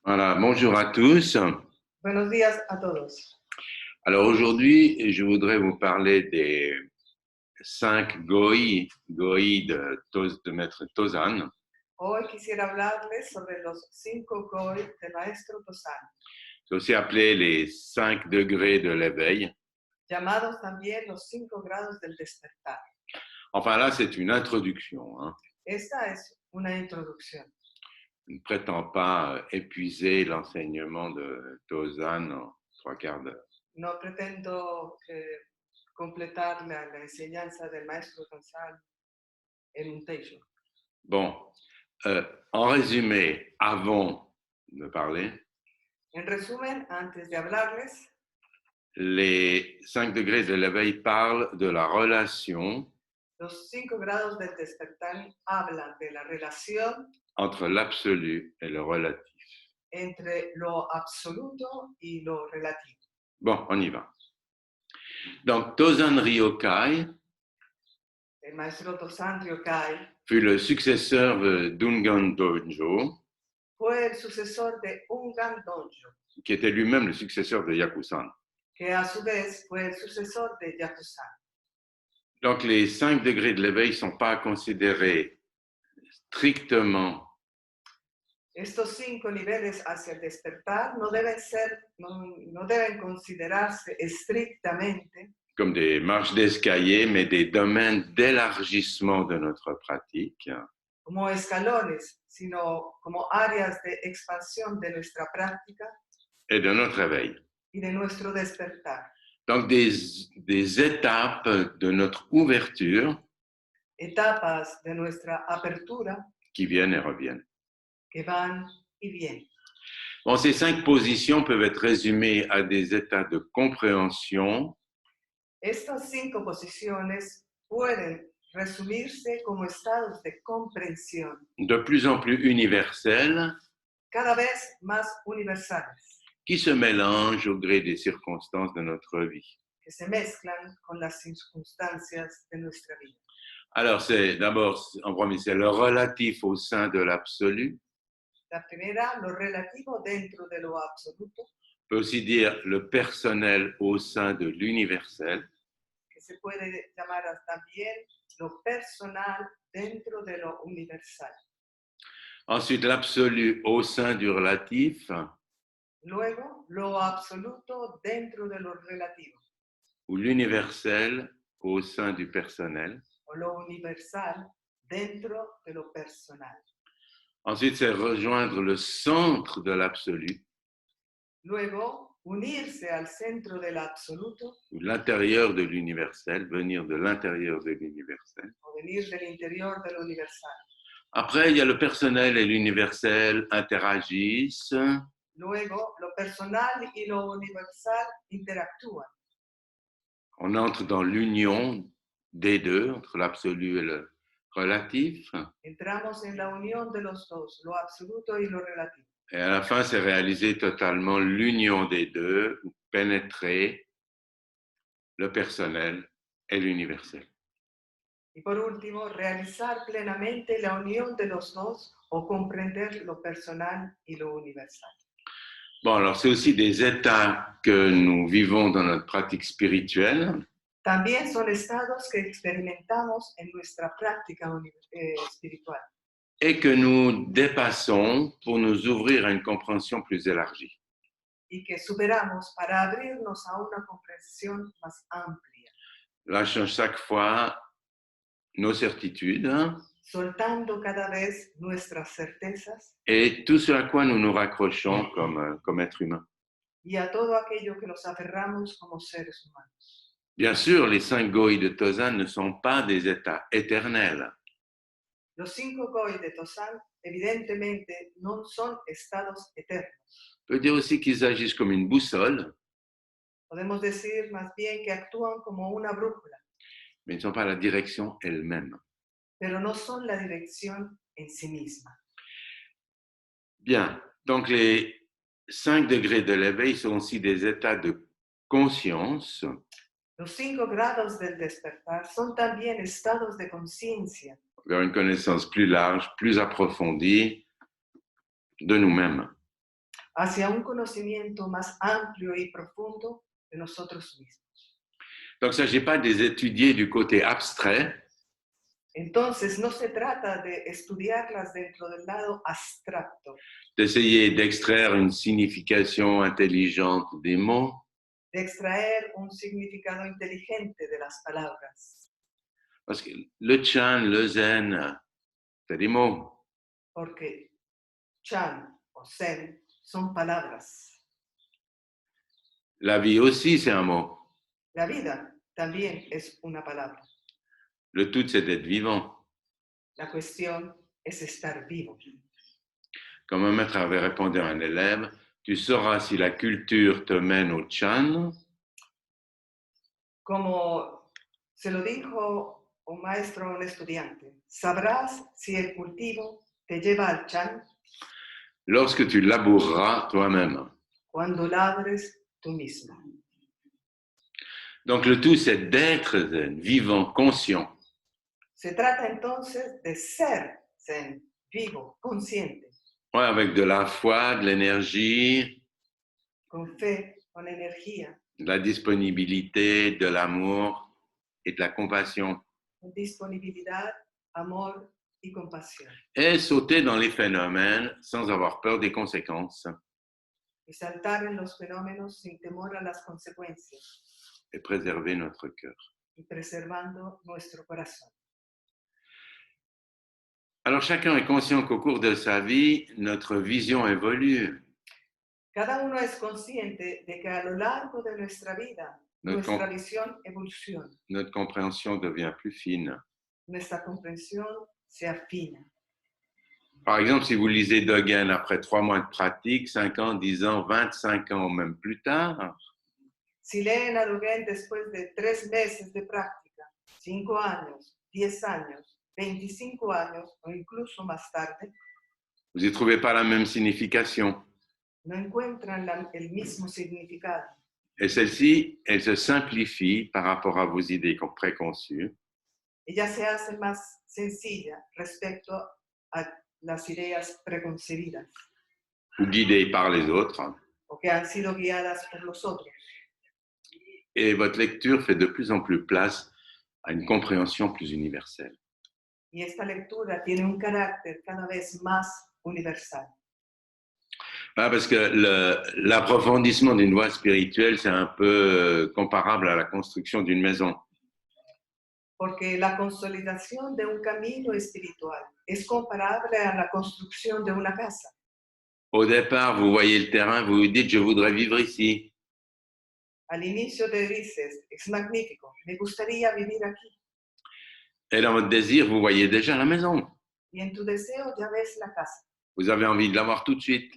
Voilà, bonjour à tous. Buenos días a todos. Alors aujourd'hui, je voudrais vous parler des 5 goïs de Maître Tozan. Hoy quisiera hablarles sobre los 5 Goi del Maestro Tozan, C'est aussi appelé les 5 degrés de l'éveil. llamados también los 5 grados del despertar. Enfin là, c'est une introduction. Esta es una introducción. Je ne prétends pas épuiser l'enseignement de Tozan en 3/4 d'heure. No pretendo completar la enseñanza del Maestro Tozan en un techo. Bon, en résumé, avant de parler, En resumen, antes de hablarles, les 5 degrés de l'éveil parlent de la relation los 5 grados del despertar hablan de la relación entre l'absolu et le relatif. entre lo absoluto y lo relativo. Bon, on y va. Donc, Tozan Ryokai El Maestro Tozan Ryokai fut le successeur de Dungan Dojo, fue el sucesor de Ungan Donjo, qui était lui-même le successeur de Yakusan. que a su vez fue el sucesor de Yakusan. Donc, les 5 degrés de l'éveil ne sont pas considérés strictement Estos 5 niveles hacia el despertar no deben considerarse estrictamente comme des marches d'escalier, mais des domaines d'élargissement de notre pratique. como escalones, sino como áreas de expansión de nuestra práctica et de notre éveil. y de nuestro despertar. Donc, des étapes de notre ouverture Etapas de nuestra apertura qui viennent et reviennent. que van y vienen. Bon, ces 5 positions peuvent être résumées à des états de compréhension. Estas 5 posiciones pueden resumirse como estados de comprensión De plus en plus universels, cada vez más universales, qui se mélangent au gré des circonstances de notre vie. que se mezclan con las circunstancias de nuestra vida. Alors, c'est d'abord, en premier, c'est le relatif au sein de l'absolu. La primera, lo relativo dentro de lo absoluto, On peut aussi dire le personnel au sein de l'universel. que se puede llamar también lo personal dentro de lo universal. Ensuite, l'absolu au sein du relatif, Luego, lo absoluto dentro de lo relativo, ou l'universel au sein du personnel. o lo universal dentro de lo personal. Ensuite, c'est rejoindre le centre de l'absolu, Luego, unirse al centro del absoluto ou l'intérieur de l'universel, venir de l'intérieur de l'universel. o venir del interior del universal. Après, il y a le personnel et l'universel interagissent. Luego, lo personal y lo universal interactúan. On entre dans l'union des deux, entre l'absolu et le relatif. Entramos en la unión de los dos, lo absoluto y lo relativo. Et à la fin, c'est réaliser totalement l'union des deux, ou pénétrer le personnel et l'universel. Y por último, realizar plenamente la unión de los dos o comprender lo personal y lo universal. Bon, alors c'est aussi des états que nous vivons dans notre pratique spirituelle. También son estados que experimentamos en nuestra práctica espiritual Et que nous dépassons pour nous ouvrir à une compréhension plus élargie. y que superamos para abrirnos a una comprensión más amplia, Lâchons chaque fois nos certitudes soltando cada vez nuestras certezas et tout ce à quoi nous nous raccrochons comme être humain. y a todo aquello que nos aferramos como seres humanos. Bien sûr, les 5 goïs de Tozan ne sont pas des états éternels. Los 5 Goi de Tozan evidentemente no son estados eternos. On peut dire aussi qu'ils agissent comme une boussole, Podemos decir más bien que actúan como una brújula, mais ils ne sont pas la direction elle-même. pero no son la dirección en sí misma. Bien, donc les 5 degrés de l'éveil sont aussi des états de conscience. Los 5 grados del despertar son también estados de conciencia Vers une connaissance plus large, plus approfondie de nous-mêmes. hacia un conocimiento más amplio y profundo de nosotros mismos. Donc, il ne s'agit pas de les étudier du côté abstrait, Entonces, no se trata de estudiarlas dentro del lado abstracto, d'essayer d'extraire une signification intelligente des mots, de extraer un significado inteligente de las palabras, parce que le Chan, le Zen, c'est des mots. porque Chan o Zen son palabras. La vie aussi, c'est un mot. La vida también es una palabra. Le tout, c'est d'être vivant. La cuestión es estar vivo. Comme un maître avait répondu à un élève, tu sauras si la culture te mène au Chan Como se lo dijo un maestro a un estudiante, sabrás si el cultivo te lleva al Chan lorsque tu laboureras toi-même. cuando labres tú mismo. Donc le tout, c'est d'être zen, vivant, conscient. Se trata entonces de ser Zen, vivo, consciente, Ouais, avec de la foi, de l'énergie, con fe, con energía, de la disponibilité, de l'amour et de la compassion. con disponibilidad, amor y compasión. Et sauter dans les phénomènes sans avoir peur des conséquences Y saltar en los fenómenos sin temor a las consecuencias et préserver notre cœur. y preservando nuestro corazón. Alors chacun est conscient qu'au cours de sa vie, notre vision évolue. Cada uno es consciente de que a lo largo de nuestra vida, nuestra Notre, visión evoluciona, notre compréhension devient plus fine. nuestra comprensión se afina. Par exemple, si vous lisez Dogen après 3 mois de pratique, 5 ans, 10 ans, 25 ans, ou même plus tard, Si leen a Dogen después de 3 meses de práctica, 5 años, 10 años, 25 años o incluso más tarde, vous n'y trouvez pas la même signification. no encuentran el mismo significado. Et celle-ci, elle se simplifie par rapport à vos idées préconçues. Ella se hace más sencilla respecto a las ideas preconcebidas Ou guidées par les autres. o que han sido guiadas por los otros. Et votre lecture fait de plus en plus place à une compréhension plus universelle. Y esta lectura tiene un carácter cada vez más universal. Ah, parce que l'approfondissement d'une voie spirituelle, c'est un peu comparable à la construction d'une maison. Porque la consolidación de un camino espiritual es comparable a la construcción de una casa. Au départ, vous voyez le terrain, vous vous dites, je voudrais vivre ici. Al inicio te dices, es magnífico, me gustaría vivir aquí. Et dans votre désir, vous voyez déjà la maison. Y en tu deseo ya ves la casa. Vous avez envie de l'avoir tout de suite.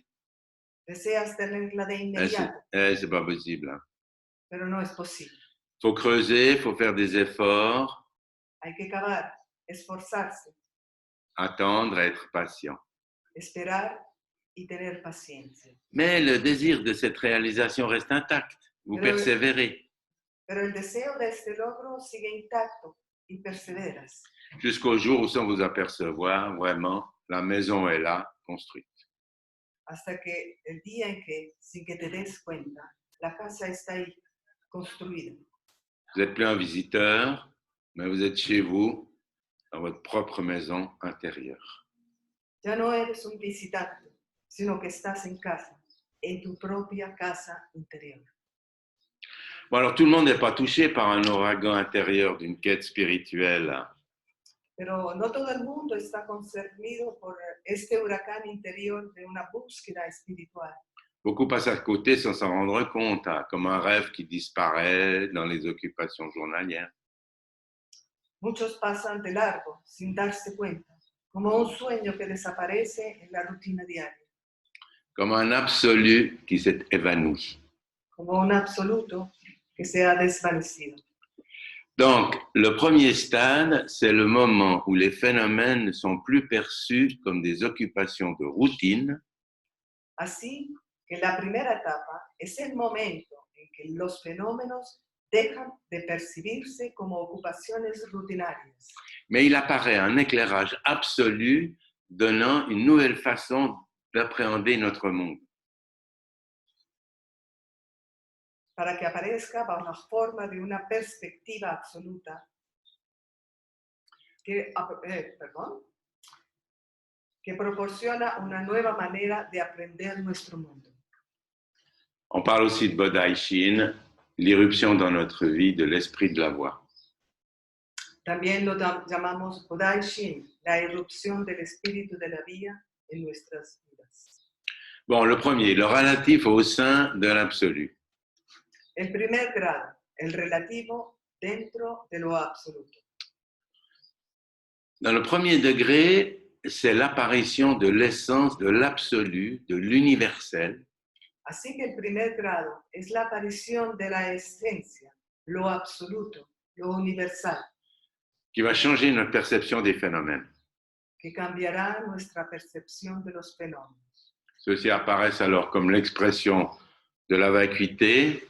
Deseas tenerla de Eh, inmediato, c'est pas possible. Hein. pero no es posible. Faut creuser, faut faire des efforts, Hay que cavar, esforzarse, attendre, être patient. esperar y tener paciencia. Mais le désir de cette réalisation reste intact. Vous persévérez. Pero el deseo de este logro sigue intacto y perseveras. Jusqu'au jour où, sans vous apercevoir, vraiment, la maison est là, construite. Hasta que el día en que, sin que te des cuenta, la casa está ahí, construida. Vous n'êtes plus un visiteur, mais vous êtes chez vous, dans votre propre maison intérieure. Ya no eres un visitante, sino que estás en casa, en tu propia casa interior. Bon, alors tout le monde n'est pas touché par un ouragan intérieur d'une quête spirituelle. Pero no todo el mundo está concernido por este huracán interior de una búsqueda espiritual. Beaucoup passent à côté sans s'en rendre compte, hein, comme un rêve qui disparaît dans les occupations journalières. Muchos pasan de largo, sin darse cuenta, como un sueño que desaparece en la rutina diaria. Comme un absolu qui s'est évanoui. Como un absoluto que se ha desvanecido. Donc, le premier stade, c'est le moment où les phénomènes ne sont plus perçus comme des occupations de routine, Así que la primera etapa es el momento en que los fenómenos dejan de percibirse como ocupaciones rutinarias. mais il apparaît un éclairage absolu donnant une nouvelle façon d'appréhender notre monde. para que aparezca bajo la forma de una perspectiva absoluta que proporciona una nueva manera de aprender nuestro mundo. On parle aussi de Bodhi-Shin, l'irruption dans notre vie de l'esprit de la voix. También lo llamamos Bodhi-Shin, la irrupción del espíritu de la vida en nuestras vidas. Bon, le premier, le relatif au sein de l'absolu. El primer grado, el relativo dentro de lo absoluto. Dans le premier degré, c'est l'apparition de l'essence de l'absolu, de l'universel, Así que el primer grado es la aparición de la esencia, lo absoluto, lo universal, qui va changer notre perception des phénomènes. que cambiará nuestra percepción de los fenómenos. Ceux-ci apparaissent alors comme l'expression de la vacuité,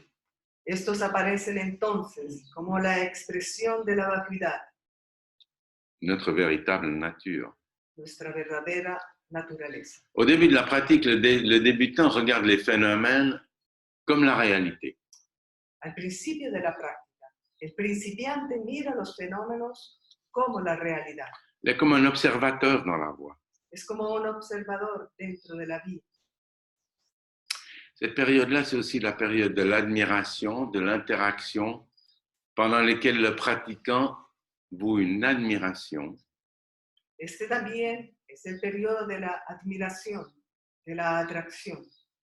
Estos aparecen entonces como la expresión de la vacuidad, notre véritable nature. nuestra verdadera naturaleza. Au début de la pratique, le débutant regarde les phénomènes comme la réalité. Al principio de la práctica, el principiante mira los fenómenos como la realidad. Il est comme un observateur dans la voie. Es como un observador dentro de la vida. Cette période-là, c'est aussi la période de l'admiration, de l'interaction, pendant lesquelles le pratiquant voue une admiration Este también es el periodo de la admiración, de la atracción,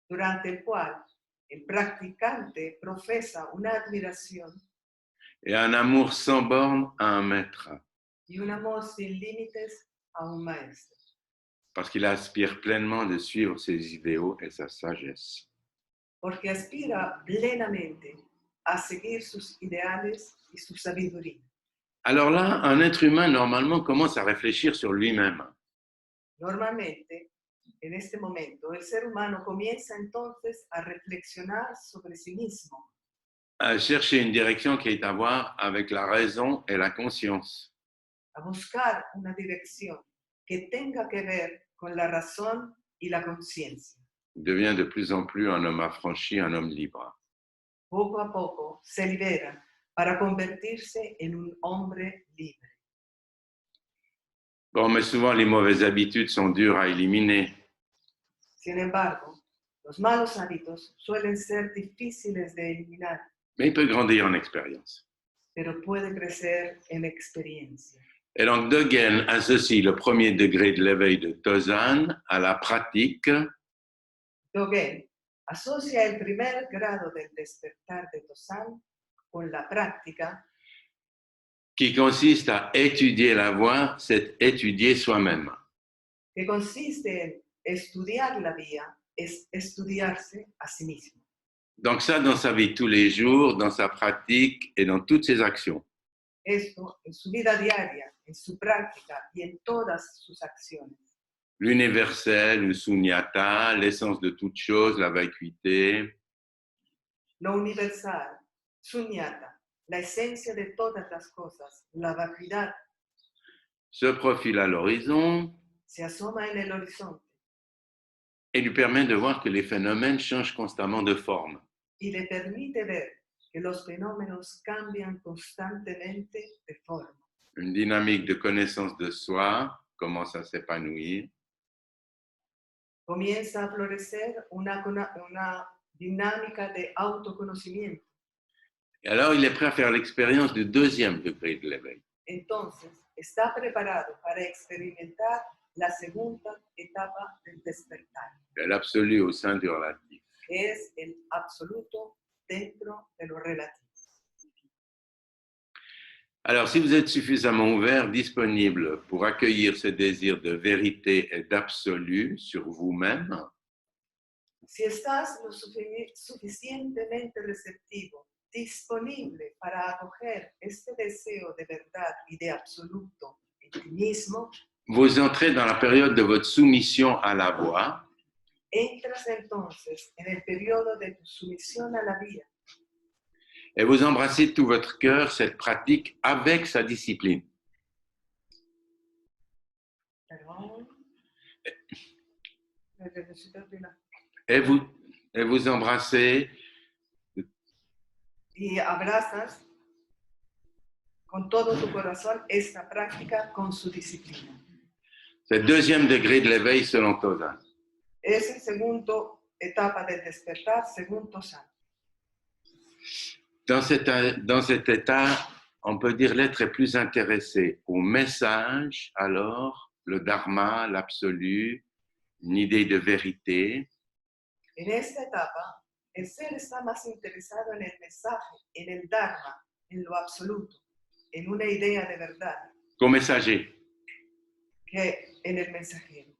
durante el cual el practicante profesa una admiración et un amour sans borne à un maître, y un amor sin límites a un maestro, parce qu'il aspire pleinement de suivre ses idéaux et sa sagesse. porque aspira plenamente a seguir sus ideales y su sabiduría. Alors là, un être humain, normalement, commence à réfléchir sur lui-même. Normalmente, en este momento, el ser humano comienza entonces a reflexionar sobre sí mismo, À chercher une direction qui est à voir avec la raison et la conscience. a buscar una dirección que tenga que ver con la razón y la conciencia. Il devient de plus en plus un homme affranchi, un homme libre. Poco a poco se libera para convertirse en un hombre libre. Bon, mais souvent, les mauvaises habitudes sont dures à éliminer. Sin embargo, los malos hábitos suelen ser difíciles de eliminar, Mais il peut grandir en expérience. pero puede crecer en experiencia. Et donc, Dogen associe le premier degré de l'éveil de Tozan à la pratique Dogen asocia el primer grado del despertar de Tozan con la práctica qui consiste à étudier la voie, c'est étudier soi-même. que consiste en estudiar la vía, es estudiarse a sí mismo. Donc ça, dans sa vie de tous les jours, dans sa pratique et dans toutes ses actions. Esto en su vida diaria, en su práctica y en todas sus acciones. L'universel, le sunyata, l'essence de toute chose, la vacuité. Lo universal, sunyata, la esencia de todas las cosas, la vacuidad, Se profile à l'horizon se asoma en el horizonte et lui permet de voir que les phénomènes changent constamment de forme. y le permite ver que los fenómenos cambian constantemente de forma. Une dynamique de connaissance de soi commence à s'épanouir. Comienza a florecer una dinámica de autoconocimiento. Et alors, il est prêt à faire l'expérience du deuxième degré de l'éveil. Entonces, está preparado para experimentar la segunda etapa del despertar, L'absolu au sein du relatif. que es el absoluto dentro de lo relativo. Alors, si vous êtes suffisamment ouvert, disponible pour accueillir ce désir de vérité et d'absolu sur vous-même, Si estás lo suficientemente receptivo, disponible para acoger este deseo de verdad y de absoluto en ti mismo, vous entrez dans la période de votre soumission à la voie entras entonces en el periodo de tu sumisión a la vida et vous embrassez de tout votre cœur cette pratique avec sa discipline. Perdón. Et vous embrassez y abrazas con todo tu corazón esta práctica con su disciplina. C'est le deuxième degré de l'éveil selon Tozan. Es el segundo etapa del despertar según Tozan. Dans cet état, on peut dire l'être est plus intéressé au message, alors, le dharma, l'absolu, une idée de vérité, En esta etapa, el ser está más interesado en el mensaje, en el Dharma, en lo absoluto, en una idea de verdad, qu'au messager. que en el mensajero.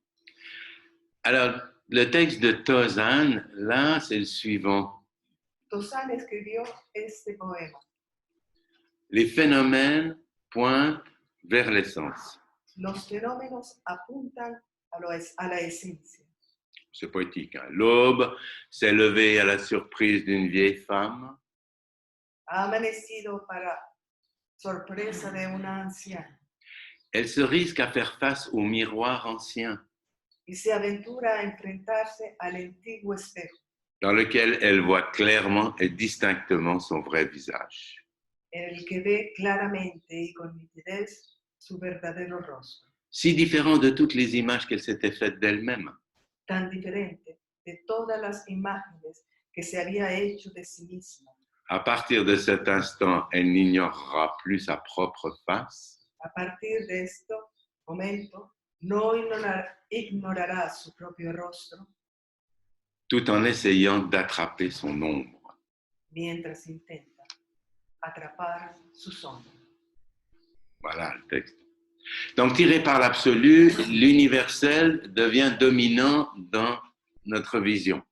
Alors, le texte de Tozan, là, c'est le suivant. Tozan escribió este poema. Les phénomènes pointent vers l'essence. Los fenómenos apuntan a la esencia. C'est poétique. Hein? L'aube s'est levée à la surprise d'une vieille femme. Ha amanecido para sorpresa de una anciana Elle se risque à faire face au miroir ancien y se aventura a enfrentarse al antiguo espejo, dans lequel elle voit clairement et distinctement son vrai visage. en el que ve claramente y con nitidez su verdadero rostro, Si différent de toutes les images qu'elle s'était faites d'elle-même. tan diferente de todas las imágenes que se había hecho de sí misma. À partir de cet instant, elle n'ignorera plus sa propre face. A partir de este momento, no ignorará su propio rostro Tout en essayant d'attraper son ombre. mientras intenta atrapar su sombra. Voilà le texte. Donc, tiré par l'absolu, l'universel devient dominant dans notre vision.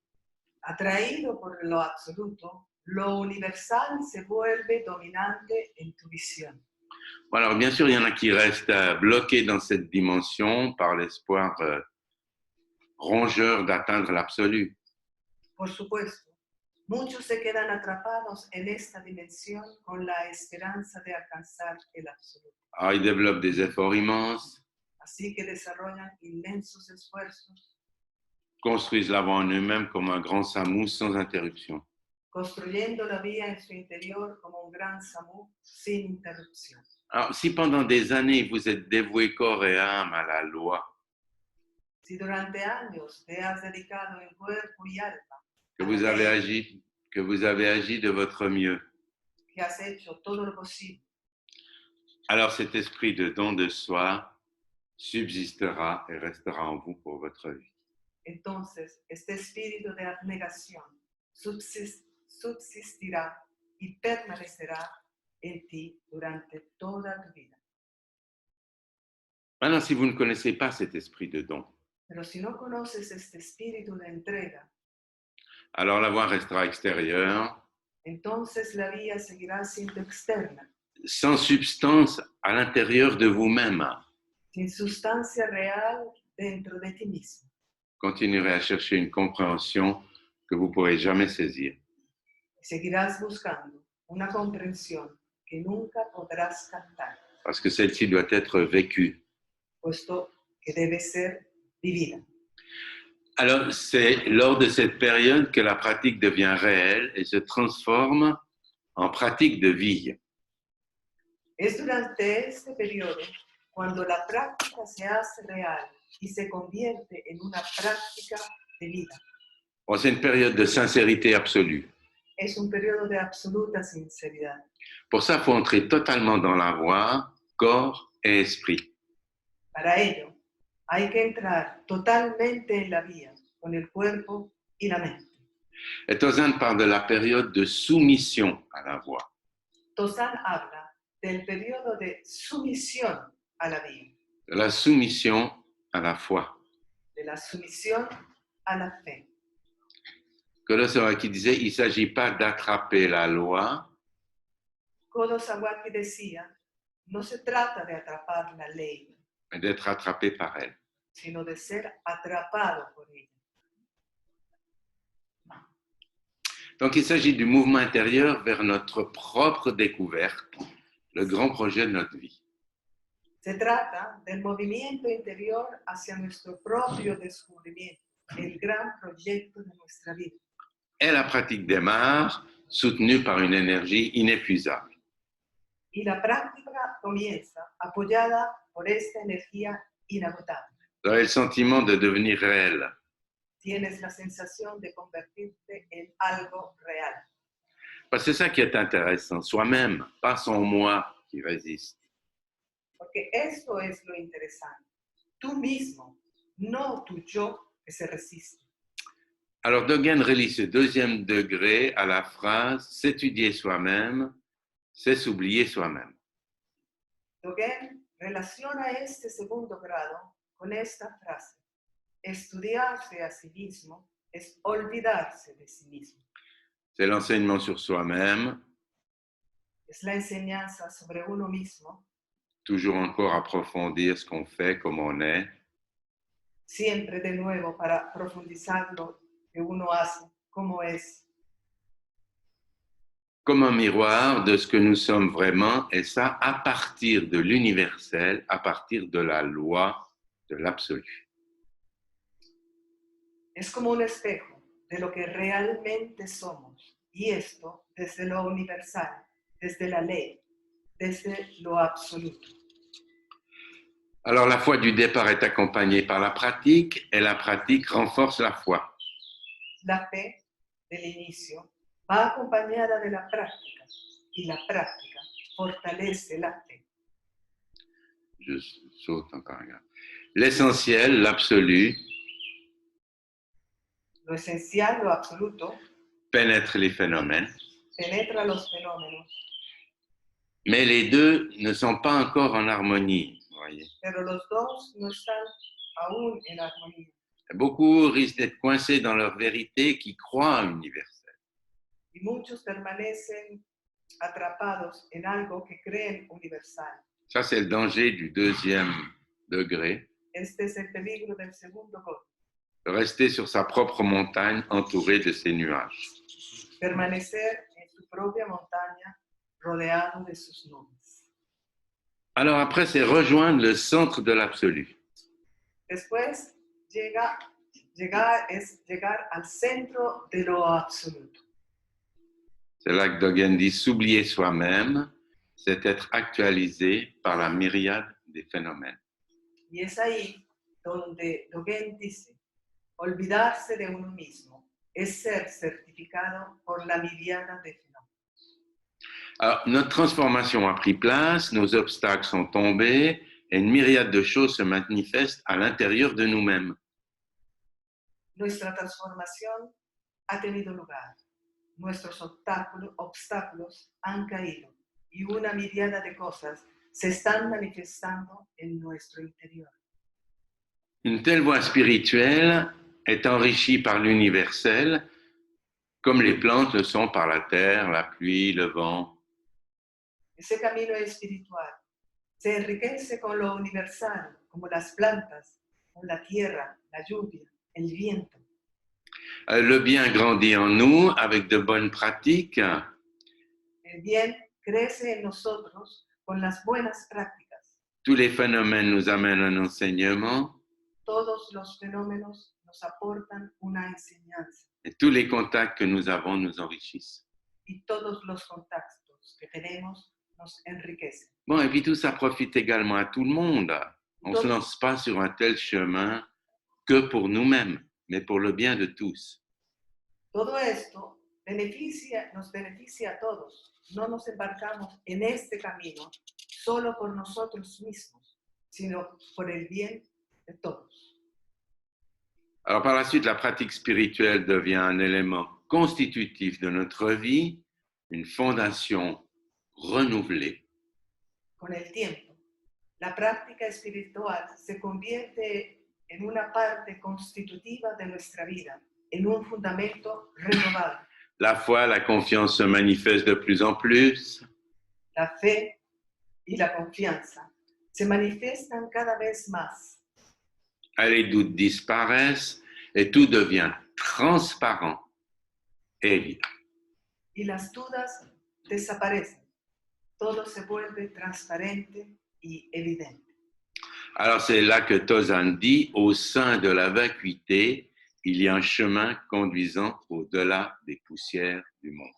Atraído por lo absoluto, lo universal se vuelve dominante en tu visión. Bon, alors, bien sûr, il y en a qui restent bloqués dans cette dimension par l'espoir rongeur d'atteindre l'absolu. Por supuesto, muchos se quedan atrapados en esta dimensión con la esperanza de alcanzar el absoluto. Alors, ils développent des efforts immenses, Así que desarrollan inmensos esfuerzos, construisent la voie en eux-mêmes comme un grand samou sans interruption. construyendo la vía en su interior como un gran samú sin interrupción. Alors, si pendant des années, vous êtes dévoué corps et âme à la loi, Si durante años te has dedicado en cuerpo y alma, que vous avez agi de votre mieux, que has hecho todo lo posible, alors cet esprit de don de soi subsistera et restera en vous pour votre vie. entonces este espíritu de abnegación subsistirá y permanecerá en ti durante toda tu vida. Maintenant, si vous ne connaissez pas cet esprit de don, Pero si no conoces este espíritu de entrega, alors la voie restera extérieure, entonces la vía seguirá siendo externa, sans substance à l'intérieur de vous-même. sin sustancia real dentro de ti mismo. Continuerez à chercher une compréhension que vous ne pourrez jamais saisir. Seguirás buscando una comprensión que nunca podrás captar, Parce que celle-ci doit être vécue. puesto que debe ser vivida. Alors, c'est lors de cette période que la pratique devient réelle et se transforme en pratique de vie. Es durante este periodo cuando la práctica se hace real y se convierte en una práctica de vida. Bon, c'est une période de sincérité absolue. Es un periodo de absoluta sinceridad. Pour ça, il faut entrer totalement dans la voie, corps et esprit. Para ello, hay que entrar totalmente en la vía con el cuerpo y la mente. Et Tozan parle de la période de soumission à la voie. Tozan habla del periodo de sumisión a la vía, De la soumission à la foi. de la sumisión a la fe. Kodo Sawaki disait, il ne s'agit pas d'attraper la loi, Kodo Sawaki decía, no se trata de atrapar la ley, mais d'être attrapé par elle. sino de ser atrapado por ella. Donc, il s'agit du mouvement intérieur vers notre propre découverte, le grand projet de notre vie. Se trata del movimiento interior hacia nuestro propio descubrimiento, el gran proyecto de nuestra vida. et la pratique démarre, soutenue par une énergie inépuisable. Y la práctica comienza apoyada por esta energía inagotable. Vous avez le sentiment de devenir réel. Tienes la sensación de convertirte en algo real. Parce que c'est ça qui est intéressant, soi-même, pas son moi qui résiste. Porque esto es lo interesante. Tú mismo, no tu yo que se resiste. Alors Dogen relie ce deuxième degré à la phrase « s'étudier soi-même, c'est s'oublier soi-même ». Dogen relaciona este segundo grado con esta frase. Estudiarse a sí mismo es olvidarse de sí mismo. C'est l'enseignement sur soi-même, Es la enseñanza sobre uno mismo, toujours encore approfondir ce qu'on fait, comment on est, siempre de nuevo para profundizar lo que uno hace, cómo es, comme un miroir de ce que nous sommes vraiment, et ça à partir de l'universel, à partir de la loi de l'absolu. es como un espejo de lo que realmente somos, y esto desde lo universal, desde la ley, desde lo absoluto. Alors la foi du départ est accompagnée par la pratique, et la pratique renforce la foi. La fe del inicio va acompañada de la práctica, y la práctica fortalece la fe. Je saute encore un gars. L'essentiel, l'absolu, Lo esencial, lo absoluto, pénètre les phénomènes, penetra los fenómenos, mais les deux ne sont pas encore en harmonie. Vous voyez. pero los dos no están aún en armonía. Beaucoup risquent d'être coincés dans leur vérité qui croient universelle. Y muchos permanecen atrapados en algo que creen universal. Ça, c'est le danger du deuxième degré. Este es el peligro del segundo golpe. Rester sur sa propre montagne entouré de ses nuages. Permanecer en su propia montaña rodeado de sus nubes. Alors après, c'est rejoindre le centre de l'absolu. Después es llegar al centro de lo absoluto. C'est là que Dogen dit s'oublier soi-même, c'est être actualisé par la myriade des phénomènes. Y es ahí donde Dogen dice, olvidarse de uno mismo es ser certificado por la miriada de fenómenos. Alors, notre transformation a pris place, nos obstacles sont tombés et une myriade de choses se manifestent à l'intérieur de nous-mêmes. Nuestra transformación ha tenido lugar. Nuestros obstáculos han caído y una miriada de cosas se están manifestando en nuestro interior. Une telle voie spirituelle est enrichie par l'universel, comme les plantes le sont par la terre, la pluie, le vent. Ese camino espiritual se enriquece con lo universal, como las plantas, con la tierra, la lluvia, el viento. Le bien grandit en nous avec de bonnes pratiques. El bien crece en nosotros con las buenas prácticas. Tous les phénomènes nous amènent un enseignement Todos los fenómenos nos aportan una enseñanza et tous les contacts que nous avons nous enrichissent. y todos los contactos que tenemos nos enriquecen. Bon, et puis tout ça profite également à tout le monde. On ne se lance pas sur un tel chemin que pour nous-mêmes, mais pour le bien de tous. Todo esto nos beneficia a todos. No nos embarcamos en este camino solo por nosotros mismos, sino por el bien de todos. Alors par la suite, la pratique spirituelle devient un élément constitutif de notre vie, une fondation renouvelée. Con el tiempo, la práctica espiritual se convierte en una parte constitutiva de nuestra vida, en un fundamento renovado. La foi, la confiance se manifestent de plus en plus. La fe y la confianza se manifiestan cada vez más. Les doutes disparaissent et tout devient transparent et évident. Y las dudas desaparecen. Todo se vuelve transparente y evidente. Alors c'est là que Tozan dit, au sein de la vacuité, il y a un chemin conduisant au-delà des poussières du monde.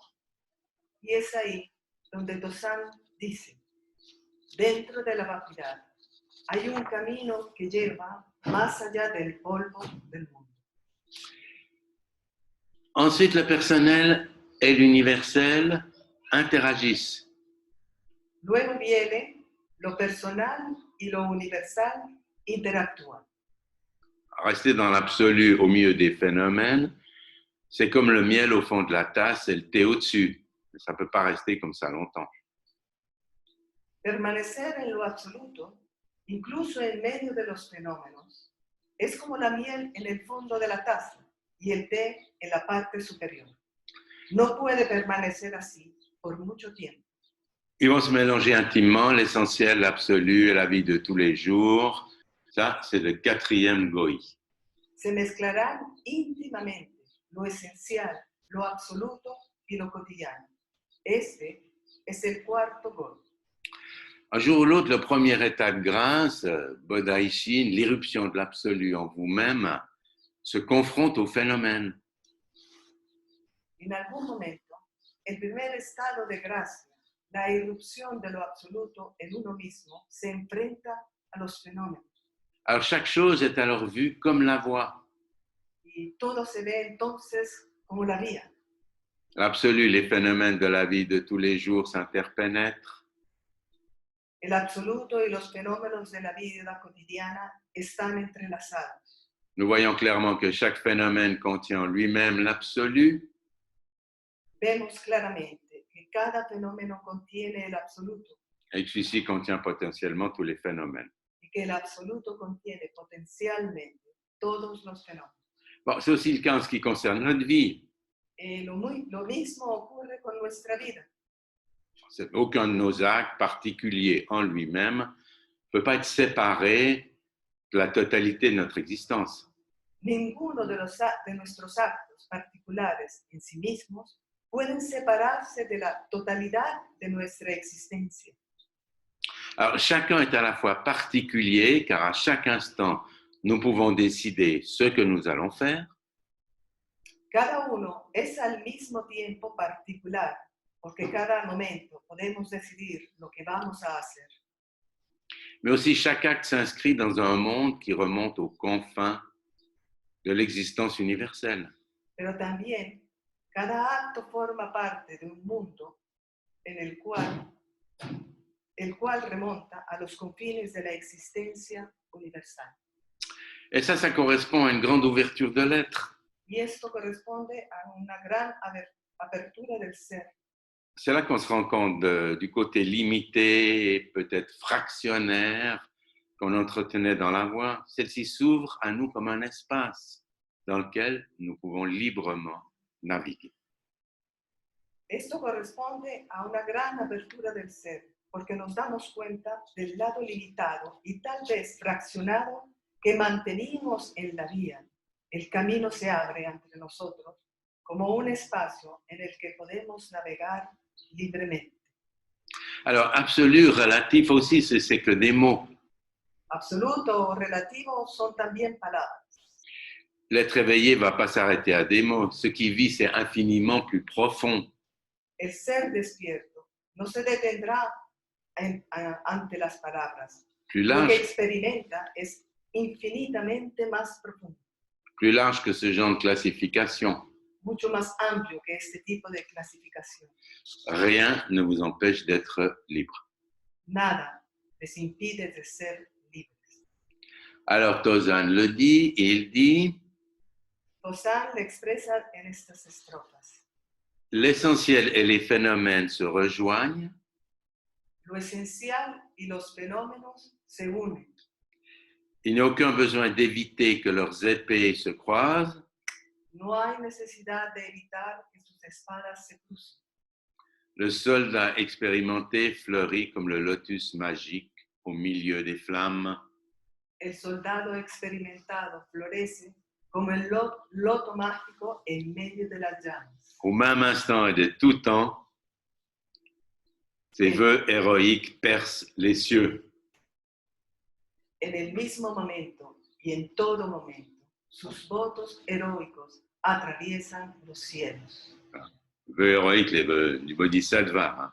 Y es ahí donde Tosan dice, dentro de la vacuidad hay un camino que lleva más allá del polvo del mundo. Ensuite, le personnel et l'universel interagissent. Luego viene lo personal y lo universal interactúan. Rester dans l'absolu au milieu des phénomènes, c'est comme le miel au fond de la tasse et le thé au-dessus. Ça ne peut pas rester comme ça longtemps. Permanecer en lo absoluto, incluso en medio de los fenómenos, es como la miel en el fondo de la taza y el té en la parte superior. No puede permanecer así por mucho tiempo. Ils vont se mélanger intimement, l'essentiel, l'absolu et la vie de tous les jours. Ça, c'est le quatrième goi. Se mezclarán íntimamente lo esencial, lo absoluto y lo cotidiano. Este es el cuarto gol. Un jour ou l'autre, le premier état de grâce, Bodhaishin, l'irruption de l'absolu en vous-même, se confronte au phénomène. En algún momento, el primer estado de gracia, la irrupción de lo absoluto en uno mismo, se enfrenta a los fenómenos. Alors chaque chose est alors vue comme la voie. Y todo se ve entonces como la vía. L'absolu, les phénomènes de la vie de tous les jours s'interpénètrent. El absoluto y los fenómenos de la vida cotidiana están entrelazados. Nous voyons clairement que chaque phénomène contient en lui-même l'absolu. Vemos claramente que cada fenómeno contiene el absoluto Et que celui-ci contient potentiellement tous les phénomènes. y que el absoluto contiene potencialmente todos los fenómenos. Bon, c'est aussi le cas en ce qui concerne notre vie. Lo mismo ocurre con nuestra vida. Aucun de nos actes particuliers en lui-même ne peut pas être séparé de la totalité de notre existence. Ninguno de nuestros actos particulares en sí mismos pueden separarse de la totalidad de nuestra existencia. Alors, chacun est à la fois particulier, car à chaque instant, nous pouvons décider ce que nous allons faire. Cada uno es al mismo tiempo particular, porque cada momento podemos decidir lo que vamos a hacer. Mais aussi, chaque acte s'inscrit dans un monde qui remonte aux confins de l'existence universelle. Pero también cada acto forma parte de un mundo en el cual remonta a los confines de la existencia universal. Et ça correspond à une grande ouverture de l'être. Y esto corresponde a una gran apertura del ser. C'est là qu'on se rend compte du côté limité et peut-être fractionnaire qu'on entretenait dans la voie. Celle-ci s'ouvre à nous comme un espace dans lequel nous pouvons librement naviguer. Esto corresponde a una gran apertura del ser, porque nos damos cuenta del lado limitado y tal vez fraccionado que mantenimos en la vía. El camino se abre ante nosotros como un espacio en el que podemos navegar libremente. Alors, absolu, relatif aussi, c'est que des mots. Absoluto o relativo son también palabras. L'être éveillé ne va pas s'arrêter à des mots. Ce qui vit, c'est infiniment plus profond. El ser despierto no se detendrá ante las palabras. Plus Lo que large, experimenta es infinitamente más profundo. plus large que ce genre de classification. Mucho más amplio que este tipo de clasificación. Rien ne vous empêche d'être libre. Nada les impide de ser libres. Alors Tozan le dit, et il dit, Tosan le expresa en estas estrofas. l'essentiel et les phénomènes se rejoignent. Lo esencial y los fenómenos se unen. Il n'y a aucun besoin d'éviter que leurs épées se croisent. No hay necesidad de evitar que sus espadas se crucen. Le soldat expérimenté fleurit comme le lotus magique au milieu des flammes. El soldado experimentado florece como el loto mágico en medio de las llamas. Au même instant et de tout temps, ses vœux héroïques percent les cieux. En el mismo momento y en todo momento, sus votos heroicos atraviesan los cielos. Vœux héroïques, les vœux du Bodhisattva. Hein.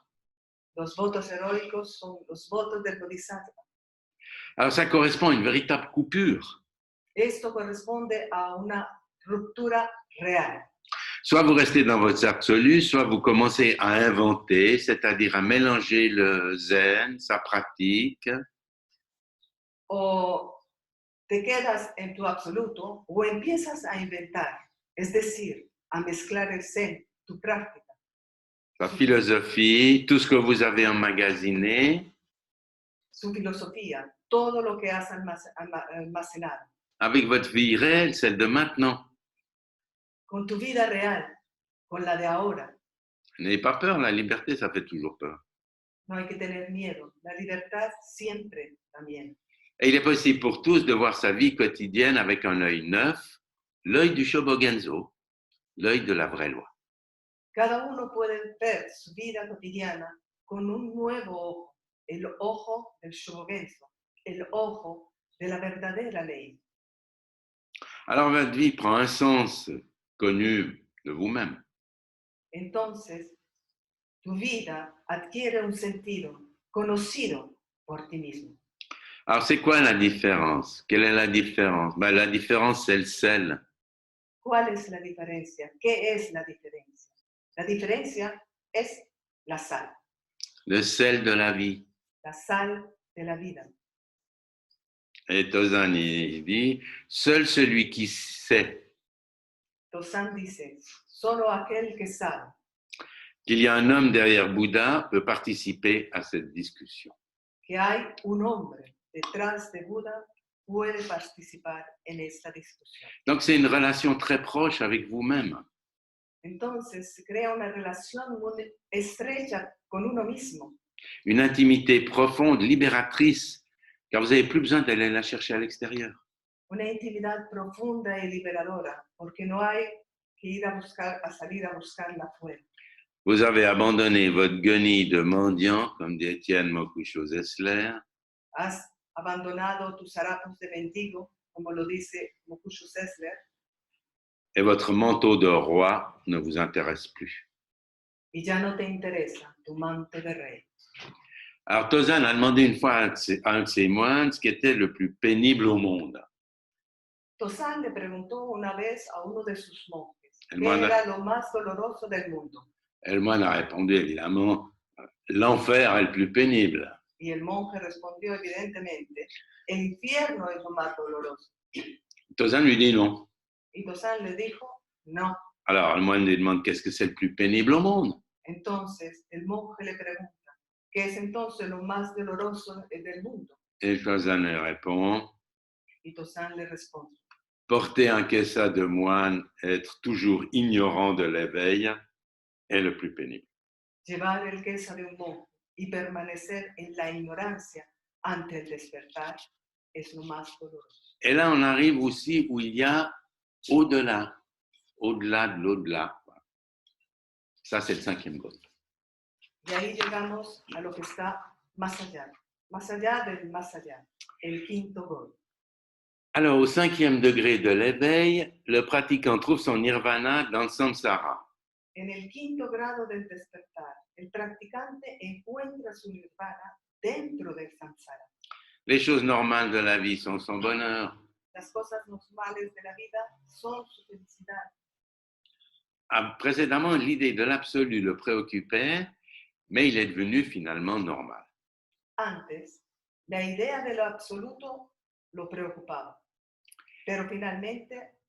Los votos heroicos son los votos del Bodhisattva. Alors ça correspond à une véritable coupure. Esto corresponde a una ruptura real. Soit vous restez dans votre absolu, soit vous commencez à inventer, c'est-à-dire à mélanger le zen, sa pratique, O te quedas en tu absoluto o empiezas a inventar, es decir, a mezclar el zen, tu práctica, sa philosophie, tout ce que vous avez emmagasiné, su filosofía, todo lo que has almacenado, avec votre vie réelle, celle de maintenant. con tu vida real, con la de ahora. N'ayez pas peur, la liberté, ça fait toujours peur. No hay que tener miedo, la libertad siempre también. Et il est possible pour tous de voir sa vie quotidienne avec un œil neuf, l'œil du Shobogenzo, l'œil de la vraie loi. Cada uno puede ver su vida cotidiana con un nuevo ojo, el ojo del Shobogenzo, el ojo de la verdadera ley. Alors votre vie prend un sens connu de vous-même. Entonces, tu vida adquiere un sentido conocido por ti mismo. Alors c'est quoi la différence? Quelle est la différence? Ben, la différence, c'est le sel. ¿Cuál es la diferencia? ¿Qué es la diferencia? La diferencia es la sal Le sel de la vie. de la vida. Et Tozan, il dit, seul celui qui sait Tozan dice, solo aquel que sabe qu'il y a un homme derrière Bouddha peut participer à cette discussion. que hay un hombre detrás de Buda puede participar en esta discusión. Donc c'est une relation très proche avec vous-même. Entonces se crea una relación muy estrecha con uno mismo. Une intimité profonde, libératrice, car vous n'avez plus besoin d'aller la chercher à l'extérieur. Una intimidad profunda y liberadora, porque no hay que ir a salir a buscarla afuera. Vous avez abandonné votre guenille de mendiant, comme dit Étienne Mokucho Zessler. Has abandonado tus harapos de mendigo, como lo dice Mokusho Sessler, Et votre manteau de roi ne vous intéresse plus. y ya no te interesa tu manto de rey. Alors Tozan a demandé une fois à un de ses moines ce qui était le plus pénible au monde. Tozan le preguntó una vez a uno de sus monjes, El ¿qué moine- era lo más doloroso del mundo? Et le moine a répondu évidemment, l'enfer est le plus pénible. Y el monje respondió evidentemente, el infierno es lo más doloroso. Tozan lui dit non. Y Tozan le dijo, no. Alors le moine lui demande qu'est-ce que c'est le plus pénible au monde. Entonces el monje le pregunta, ¿qué es entonces lo más doloroso del mundo? Et Tozan lui répond, Y Tozan le responde, porter un kessa de moine, être toujours ignorant de l'éveil, est le plus pénible. llevar el quesa de un monje y permanecer en la ignorancia ante el despertar es lo más doloroso. Et là, on arrive aussi où il y a au-delà, au-delà de l'au-delà. Ça, c'est le cinquième gôle. Y ahí llegamos a lo que está más allá del más allá, el quinto gol. Alors, au cinquième degré de l'éveil, le pratiquant trouve son nirvana dans le samsara. En el quinto grado del despertar, el practicante encuentra su nirvana dentro del samsara. Les choses normales de la vie sont son bonheur. Las cosas normales de la vida son su felicidad. Précédemment, l'idée de l'absolu le préoccupait, mais il est devenu finalement normal. Antes, la idea de lo absoluto lo preocupaba, pero finalmente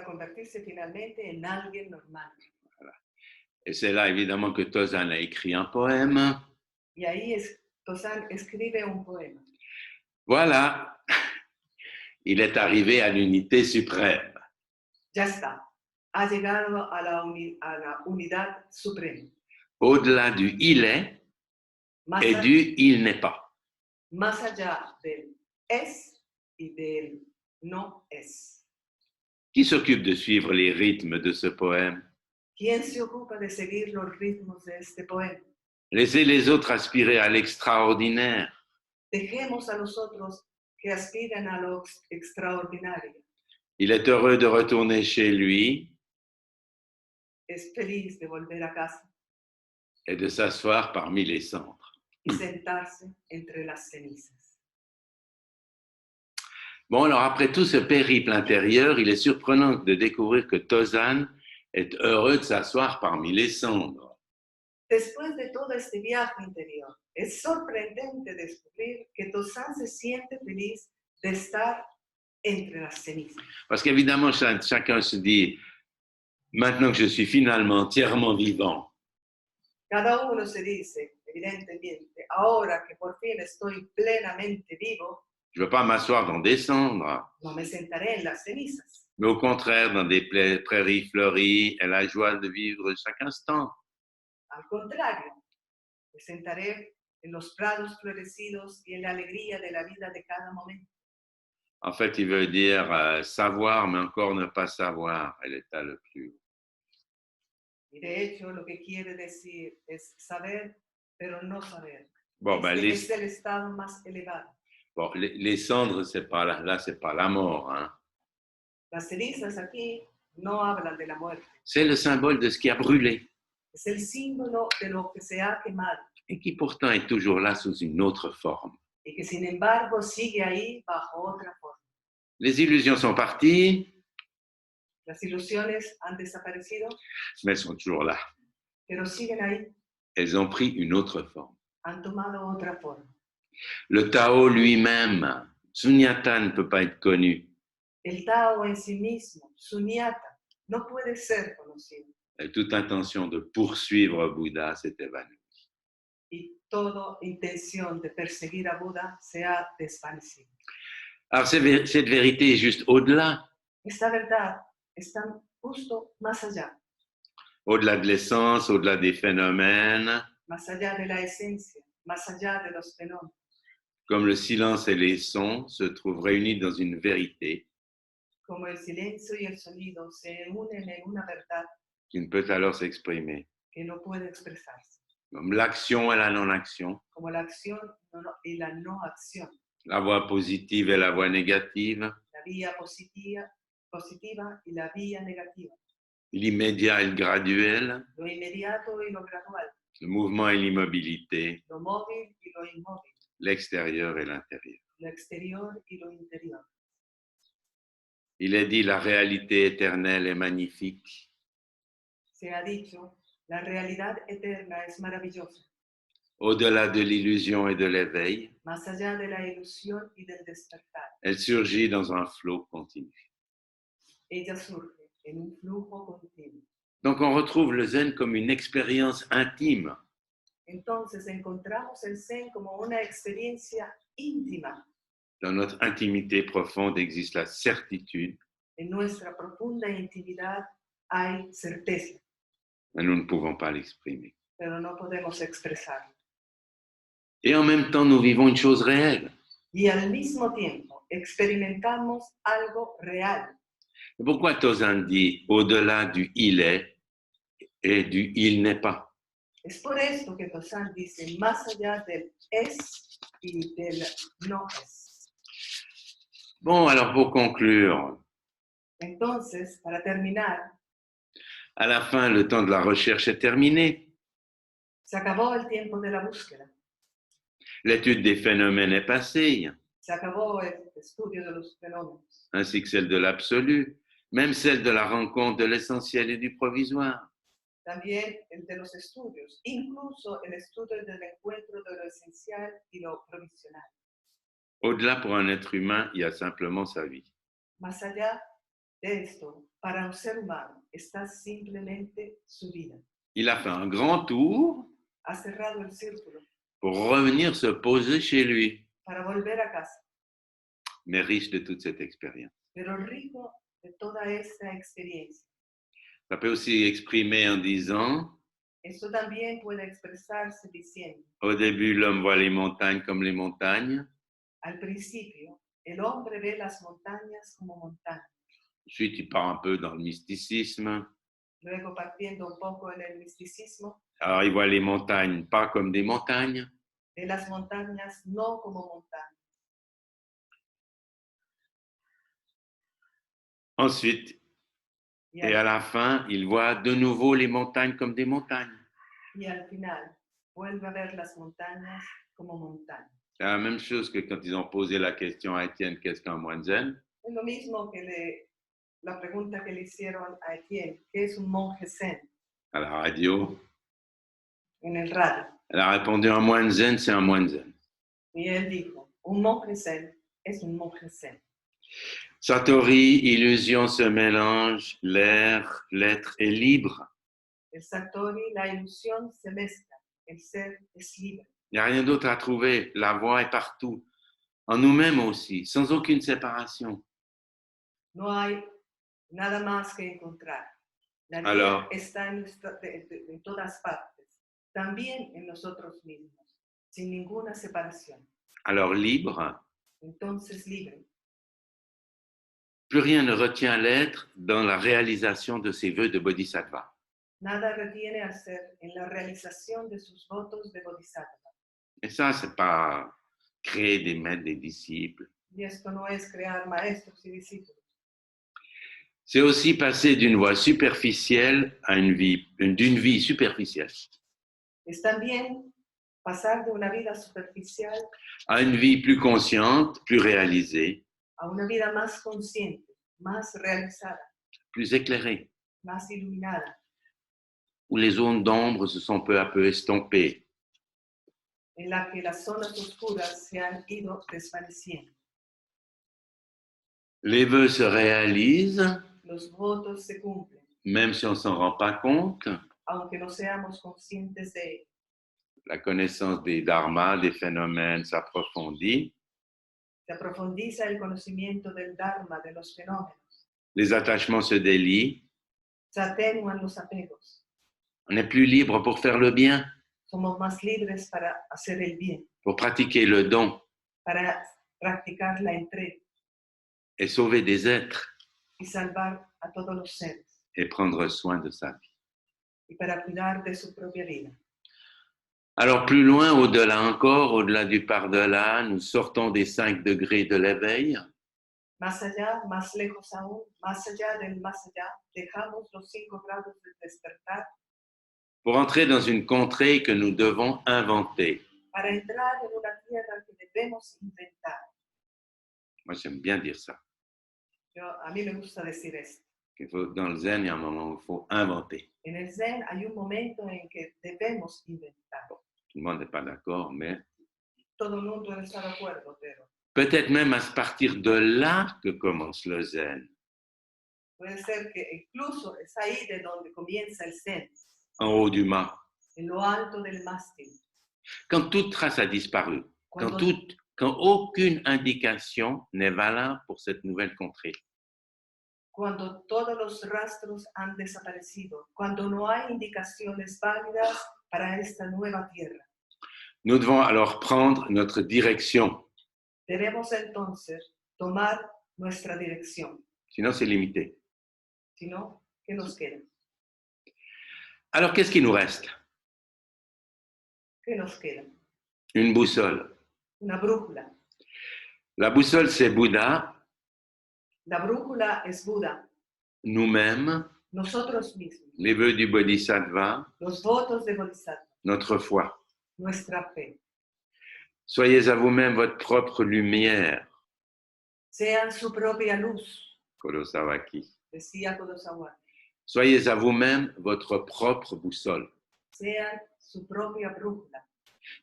convertirse finalmente en alguien normal. Voilà. Et c'est là, évidemment, que Tozan a écrit un poème. Y ahí Tozan escribe un poema. Voilà, il est arrivé à l'unité suprême. Ya está, ha llegado a la unidad suprema. Au-delà du il est et du il n'est pas. Más allá del es y del no es. Qui s'occupe de suivre les rythmes de ce poème? ¿Quién se ocupa de seguir los ritmos de este poema? Laissez les autres aspirer à l'extraordinaire. Dejemos a los otros que aspiran a lo extraordinario. Il est heureux de retourner chez lui Es feliz de volver a casa et de s'asseoir parmi les cendres. y sentarse entre las cenizas. Bon, alors après tout ce périple intérieur, il est surprenant de découvrir que Tozan est heureux de s'asseoir parmi les cendres. Después de todo este viaje interior, es sorprendente descubrir que Tosan se siente feliz de estar entre las cenizas. Parce qu'évidemment, chacun se dit, maintenant que je suis finalement entièrement vivant, Cada uno se dice, evidentemente, ahora que por fin estoy plenamente vivo, je ne veux pas m'asseoir dans des cendres, no me sentaré en las cenizas, mais au contraire dans des prairies fleuries et la joie de vivre chaque instant. al contrario, me sentaré en los prados florecidos y en la alegría de la vida de cada momento. En fait, il veut dire savoir, mais encore ne pas savoir, est l'état le plus haut. Y de hecho, lo que quiere decir es saber, pero no saber. Bon, ben, Es el estado más elevado. bon, les cendres, c'est pas là, c'est pas la mort. Hein. Las cenizas aquí no hablan de la muerte. C'est le symbole de ce qui a brûlé Es el símbolo de lo que se ha quemado et qui pourtant est toujours là sous une autre forme. y que sin embargo sigue ahí bajo otra forma. Les illusions sont parties, Las ilusiones han desaparecido, mais elles sont toujours là. pero siguen ahí, Elles ont pris une autre forme. han tomado otra forma. Le Tao lui-même, Sunyata, ne peut pas être connu. El Tao en sí mismo, Sunyata, no puede ser conocido Et toute intention de poursuivre Bouddha s'est évanouie. y toda intención de perseguir a Buda se ha desvanecido. Alors cette vérité est juste au-delà, Esta verdad está justo más allá, au-delà de l'essence, au-delà des phénomènes, más allá de la esencia, más allá de los fenómenos. comme le silence et les sons se trouvent réunis dans une vérité Como el silencio y el sonido se unen en una verdad qui ne peut alors s'exprimer, que no puede expresarse, comme l'action et la non-action, como la acción y la no acción, la voie positive et la voie négative, la vía positiva y la vía negativa, l'immédiat et le graduel, lo inmediato y lo gradual, le mouvement et l'immobilité, lo móvil y lo inmóvil, l'extérieur et l'intérieur. lo exterior y lo interior. Il est dit la réalité éternelle est magnifique. Se ha dicho, la realidad eterna es maravillosa, Au-delà de l'illusion et de l'éveil, más allá de la ilusión y del despertar. elle surgit dans un flot continu. Ella surge en un flujo continuo. Donc on retrouve le zen comme une expérience intime, Entonces encontramos el Zen como una experiencia íntima. dans notre intimité profonde existe la certitude, En nuestra profunda intimidad hay certeza, mais nous ne pouvons pas l'exprimer. pero no podemos expresarlo. Et en même temps, nous vivons une chose réelle. Y al mismo tiempo experimentamos algo real. Et pourquoi Tozan dit au-delà du il est et du il n'est pas? Es por esto que Tosan dice más allá del es y del no es. Bon, alors pour conclure, Entonces, para terminar, à la fin, le temps de la recherche est terminé. se acabó el tiempo de la búsqueda, L'étude des phénomènes est passée, se acabó el estudio de los fenómenos, ainsi que celle de l'absolu, même celle de la rencontre de l'essentiel et du provisoire. también el de los estudios, incluso el estudio del encuentro de lo esencial y lo provisional. Au-delà, pour un être humain, il y a simplement sa vie. Más allá de esto, para un ser humano está simplemente su vida. Il a fait un grand tour Ha cerrado el círculo pour revenir se poser chez lui, para volver a casa, mais riche de toute cette expérience. pero rico de toda esta experiencia. Ça peut aussi exprimer en disant, Esto también puede expresarse diciendo, au début, l'homme voit les montagnes comme les montagnes, al principio, el hombre ve las montañas como montañas, ensuite il part un peu dans le mysticisme, luego partiendo un poco en el misticismo, alors il voit les montagnes pas comme des montagnes, ve las montañas no como montañas, Ensuite, y et à la fin, il voit de nouveau les montagnes comme des montagnes. al final vuelve a ver las montañas como montañas. C'est la même chose que quand ils ont posé la question à Étienne, qu'est-ce qu'un moine zen? Es lo mismo que la pregunta que le hicieron a Etienne, ¿qué es un monje zen? À la radio. En el radio. Elle a répondu, un moine zen, c'est un moine zen. Y él dijo, un monje zen es un monje zen. Satori, illusion se mélange, l'air, l'être est libre. El Satori, la ilusión se mezcla, el ser es libre. Il n'y a rien d'autre à trouver, la voie est partout, en nous-mêmes aussi, sans aucune séparation. No hay nada más que encontrar. La guía Alors, está en todas partes, también en nosotros mismos, sin ninguna separación. alors libre, Entonces libre. plus rien ne retient l'être dans la réalisation de ses vœux de bodhisattva. Nada retiene al ser en la realización de sus votos de bodhisattva. Et ça, c'est pas créer des maîtres, des disciples. Y esto no es crear maestros y discípulos. C'est aussi passer d'une voie superficielle à d'une vie superficielle Es también pasar de una vida superficial à une vie plus consciente, plus réalisée, a una vida más consciente, más realizada, plus éclairée, más iluminada, où les zones d'ombre se sont peu à peu estompées. en la que las zonas oscuras se han ido desvaneciendo. Les vœux se réalisent, Los votos se cumplen, même si on ne s'en rend pas compte. aunque no seamos conscientes de ello. La connaissance des dharmas, des phénomènes s'approfondit. Se profundiza el conocimiento del Dharma, de los fenómenos. Les attachements se délient. Se atenuan los apegos. On est plus libre pour faire le bien, Somos más libres para hacer el bien, pour pratiquer le don para practicar la entrega et sauver des êtres y salvar a todos los seres, et prendre soin de sa vie. y para cuidar de su propia vida. Alors plus loin, au-delà encore, au-delà du par-delà, nous sortons des 5 degrés de l'éveil Más allá, más lejos aún, más allá del más allá, dejamos los 5 grados del despertar pour entrer dans une contrée que nous devons inventer. para entrar en una tierra que debemos inventar. Moi, j'aime bien dire ça. A mí me gusta decir esto. Dans le zen, il y a un moment où il faut inventer. En el Zen hay un momento en que debemos inventar. Tout le monde n'est pas d'accord, mais Todo el mundo no está de acuerdo, pero peut-être même à partir de là que commence le zen, puede ser que incluso es ahí de donde comienza el Zen, en haut du mât. en lo alto del mástil. Quand toute trace a disparu, Cuando, quand aucune indication n'est valable pour cette nouvelle contrée. cuando todos los rastros han desaparecido, cuando no hay indicaciones válidas para esta nueva tierra. Nous devons alors prendre notre direction, Debemos entonces tomar nuestra dirección, sinon c'est limité. si no, ¿qué nos queda? Alors qu'est-ce qui nous reste? ¿Qué nos queda? Une boussole. Una brújula. La boussole, c'est Bouddha, La brújula es Buda, nous-mêmes, nosotros mismos, les vœux du Bodhisattva, los votos de Bodhisattva, notre foi. nuestra fe. Soyez à vous-même votre propre lumière, Sean su propia luz, Kurosawaki. decía Kurosawa. Soyez à vous-même votre propre boussole. Sean su propia brújula.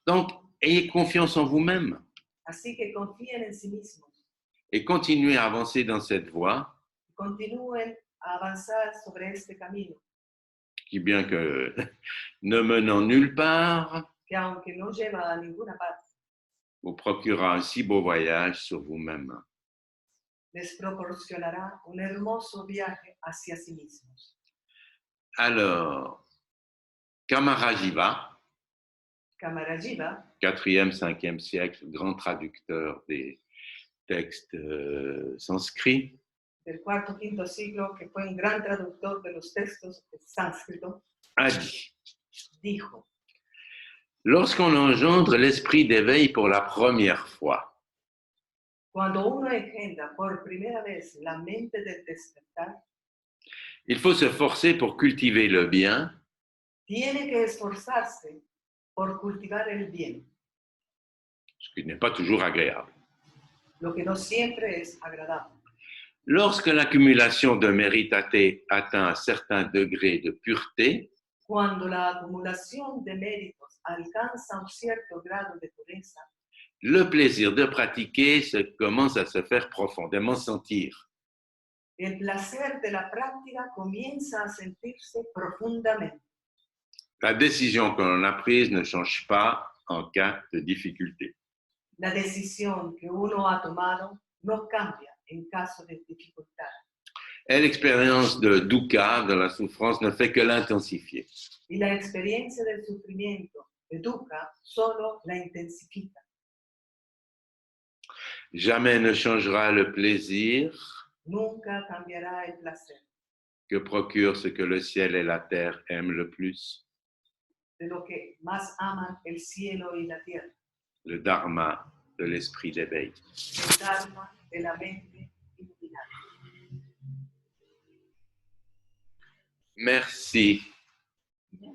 Donc, ayez confiance en vous-même Así que confíen en sí mismos. et continuez à avancer dans cette voie Continúen a avanzar sobre este camino, qui, bien que ne menant nulle part, que aunque no lleva a ninguna parte, vous procurera un si beau voyage sur vous-même. les proporcionará un hermoso viaje hacia sí mismos. Alors, Kamarajiva, Kamarajiva, 4e, 5e siècle, grand traducteur des textes sanscrits, del IV-V siglo, que fue un gran traductor de los textos sánscritos, a dit: dijo: lorsqu'on engendre l'esprit d'éveil pour la première fois, Cuando uno engendra por primera vez la mente del despertar, il faut se forcer pour cultiver le bien, tiene que esforzarse por cultivar el bien, ce qui n'est pas toujours agréable. lo que no siempre es agradable. Lorsque l'accumulation de méritaté atteint un certain degré de pureté, Cuando la acumulación de méritos alcanza un cierto grado de pureza, le plaisir de pratiquer commence à se faire profondément sentir. el placer de la práctica comienza a sentirse profundamente. La décision que l'on a prise ne change pas en cas de difficulté. La decisión que uno ha tomado no cambia en caso de dificultad. Et l'expérience de dukkha, de la souffrance, ne fait que l'intensifier. Y la experiencia del sufrimiento de dukkha solo la intensifica. Jamais ne changera le plaisir Nunca cambiará el placer que procure ce que le ciel et la terre aiment le plus, de lo que más aman el cielo y la tierra, le dharma de l'esprit d'éveil. el dharma de la mente iluminada. Merci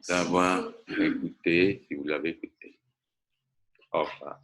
d'avoir écouté, si vous l'avez écouté. Au revoir.